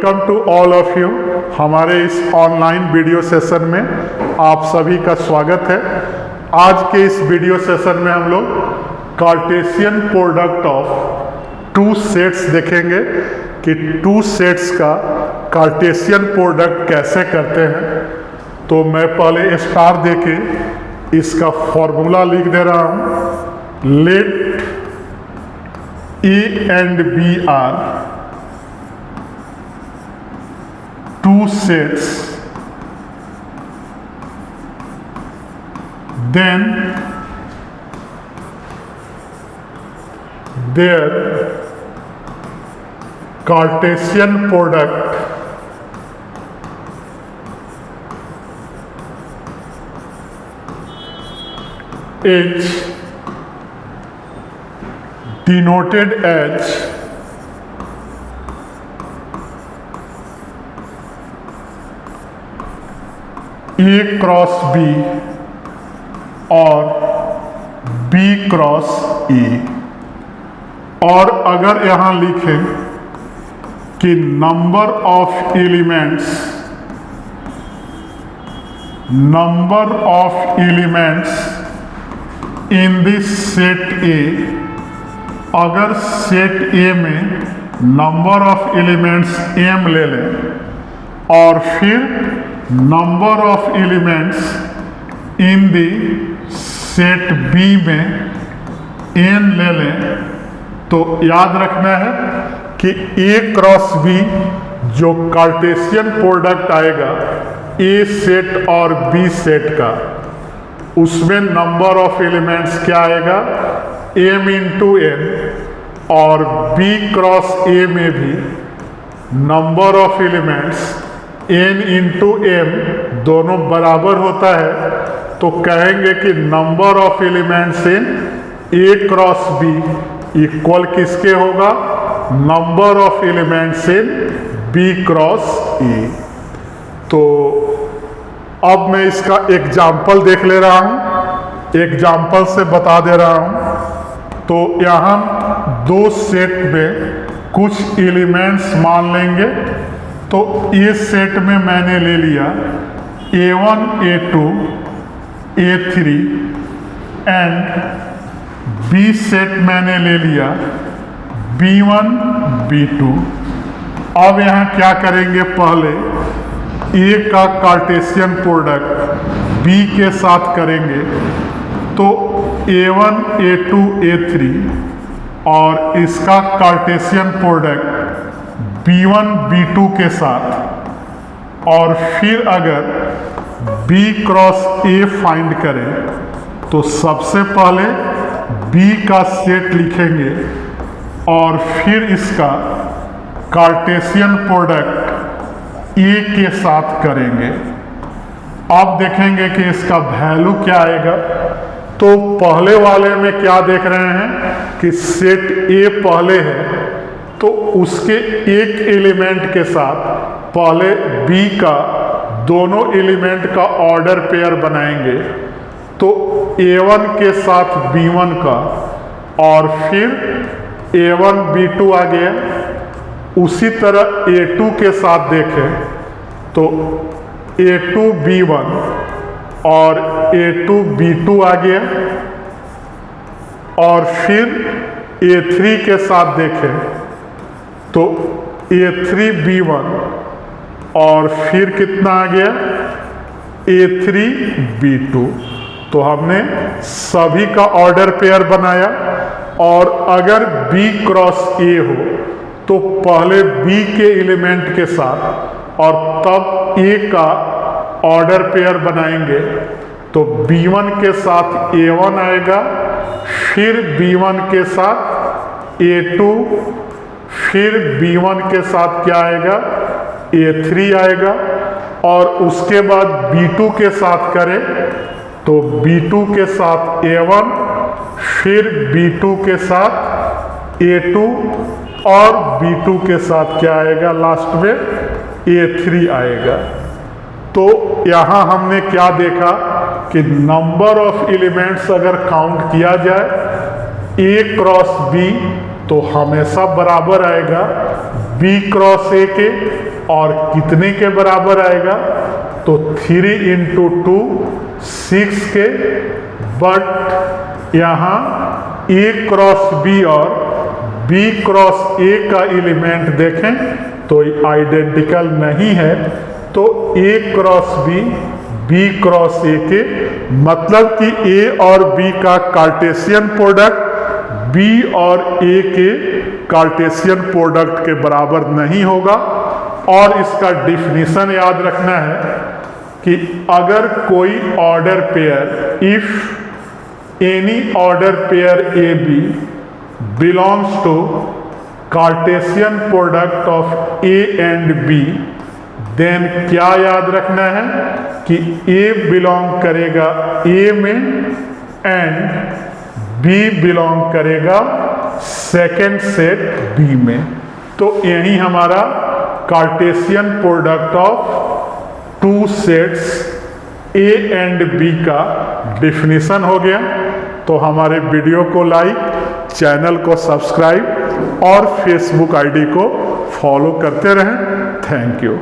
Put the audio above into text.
Welcome to all of you. हमारे इस online video session में आप सभी का स्वागत है। आज के इस वीडियो सेशन में हम लोग Cartesian product of two sets देखेंगे कि टू सेट्स का कार्टेशियन प्रोडक्ट कैसे करते हैं। तो मैं पहले स्टार देके इसका फॉर्मूला लिख दे रहा हूँ। Let A and B are two sets, then their Cartesian product is denoted as A cross B और B क्रॉस E। और अगर यहाँ लिखें कि number of elements in this set ए, अगर सेट ए में नंबर ऑफ एलिमेंट्स m ले लें और फिर number of elements in the set B में n ले लें, तो याद रखना है कि A क्रॉस B जो कार्टेशियन प्रोडक्ट आएगा A सेट और B सेट का, उसमें नंबर ऑफ एलिमेंट्स क्या आएगा m इंटू n, और B क्रॉस A में भी number of elements n into m दोनों बराबर होता है। तो कहेंगे कि number of elements in A cross B equal किसके होगा, number of elements in B cross E। तो अब मैं इसका एग्जाम्पल देख ले रहा हूँ, एग्जाम्पल से बता दे रहा हूँ। तो यहाँ दो सेट में कुछ एलिमेंट्स मान लेंगे। तो ये सेट में मैंने ले लिया A1 A2 A3 and B set मैंने ले लिया B1 B2। अब यहाँ क्या करेंगे, पहले A का कार्टेशियन प्रोडक्ट B के साथ करेंगे। तो A1 A2 A3 और इसका कार्टेशियन प्रोडक्ट B1 B2 के साथ, और फिर अगर B क्रॉस A फाइंड करें तो सबसे पहले B का सेट लिखेंगे और फिर इसका कार्टेशियन प्रोडक्ट A के साथ करेंगे। अब देखेंगे कि इसका वैल्यू क्या आएगा। तो पहले वाले में क्या देख रहे हैं कि सेट A पहले है, तो उसके एक एलिमेंट के साथ पहले B का दोनों एलिमेंट का ऑर्डर पेयर बनाएंगे। तो A1 के साथ B1 का, और फिर A1 B2 आ गया। उसी तरह A2 के साथ देखें तो A2 B1 और A2 B2 आ गया। और फिर A3 के साथ देखें तो A3 B1 और फिर कितना आ गया A3 B2। तो हमने सभी का ऑर्डर पेयर बनाया। और अगर B क्रॉस A हो तो पहले B के एलिमेंट के साथ और तब A का ऑर्डर पेयर बनाएंगे। तो B1 के साथ A1 आएगा, फिर B1 के साथ A2, फिर B1 के साथ क्या आएगा A3 आएगा। और उसके बाद B2 के साथ करें तो B2 के साथ A1, फिर B2 के साथ A2 और B2 के साथ क्या आएगा लास्ट में A3 आएगा। तो यहाँ हमने क्या देखा कि नंबर ऑफ एलिमेंट्स अगर काउंट किया जाए A क्रॉस B तो हमेशा बराबर आएगा B क्रॉस A के। और कितने के बराबर आएगा, तो 3 इंटू 2 6 के, बट यहाँ A क्रॉस B और B क्रॉस A का एलिमेंट देखें तो आइडेंटिकल नहीं है, तो A cross B B cross A के, मतलब कि A और B का कार्टेशियन प्रोडक्ट B और A के कार्टेशियन प्रोडक्ट के बराबर नहीं होगा। और इसका डिफिनीशन याद रखना है कि अगर कोई order pair, if any order pair AB belongs to Cartesian product of A and B, then क्या याद रखना है कि A बिलोंग करेगा A में एंड B बिलोंग करेगा सेकेंड सेट B में। तो यही हमारा Cartesian product of 2 sets A and B का डिफिनीशन हो गया। तो हमारे वीडियो को लाइक, चैनल को सब्सक्राइब और फेसबुक आईडी को फॉलो करते रहें। Thank you.